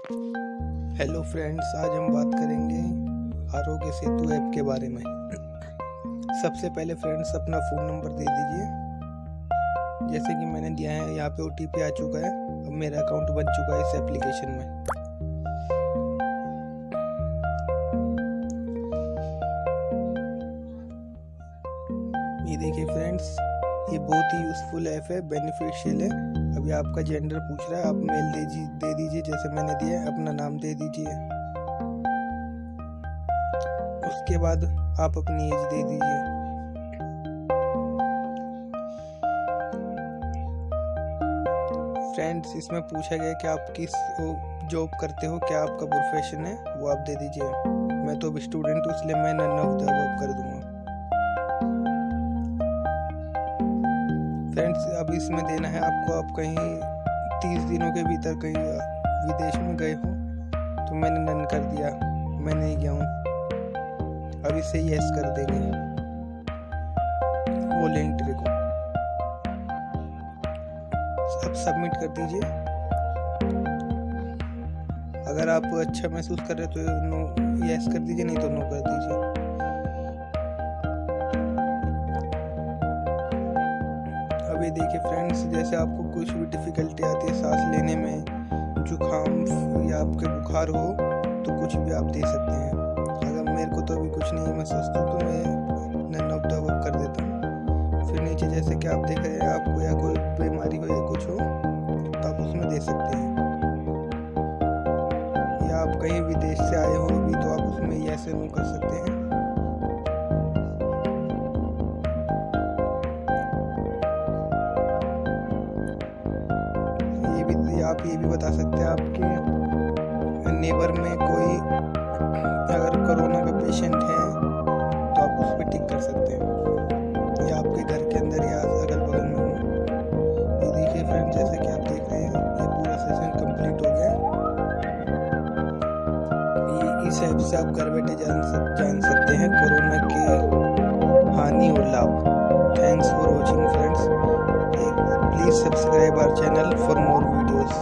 Hello friends, आज हम बात करेंगे आरोग्य सेतु ऐप के बारे में। सबसे पहले फ्रेंड्स अपना फ़ोन नंबर दे दीजिए, जैसे कि मैंने दिया है। यहाँ पे OTP आ चुका है। अब मेरा अकाउंट बन चुका है इस एप्लीकेशन में। ये देखिए फ्रेंड्स, ये बहुत ही यूज़फुल ऐप है, बेनिफिशियल है। अभी आपका जेंडर पूछ रहा है, आप मेल दे दीजिए जैसे मैंने दिया है। अपना नाम दे दीजिए। उसके बाद आप अपनी एज दे दीजिए। फ्रेंड्स, इसमें पूछा गया कि आप किस जॉब करते हो, क्या आपका प्रोफेशन है, वो आप दे दीजिए। मैं तो अभी स्टूडेंट हूँ, इसलिए मैं नन ऑफ द अबव कर दूंगा। फ्रेंड्स, अब इसमें देना है आपको, आप कहीं 30 दिनों के भीतर कहीं विदेश में गए हो, तो मैंने नन कर दिया, मैं नहीं गया हूँ। अब इसे यस कर देंगे वो एंट्री को। अब सबमिट कर दीजिए। अगर आप अच्छा महसूस कर रहे हो तो नो यस कर दीजिए, नहीं तो नो कर दीजिए। अभी देखिए फ्रेंड्स, जैसे आपको कुछ भी डिफिकल्टी आती है सांस लेने में, जुकाम या आपके बुखार हो, तो कुछ भी आप दे सकते हैं। अगर मेरे को तो अभी कुछ नहीं है, मैं स्वस्थ हूँ, तो मैं नन ऑफ द अबव कर देता हूँ। फिर नीचे जैसे कि आप देख रहे हैं, आपको या कोई बीमारी हो या कुछ हो तो आप उसमें दे सकते हैं। या आप कहीं विदेश से आए हो भी तो आप उसमें यस नो कर सकते हैं। आप ये भी बता सकते हैं आपके नेबर में कोई अगर कोरोना का पेशेंट है तो आप उस पर टिक कर सकते हैं, या आपके घर के अंदर या अगल बगल में हो। ये देखिए फ्रेंड, जैसे कि आप देख रहे हैं, ये पूरा सेशन कंप्लीट हो गया। ये इस ऐप से आप घर बैठे जान सकते हैं कोरोना के हानि और लाभ। Thanks for watching friends. Please subscribe our channel for more videos.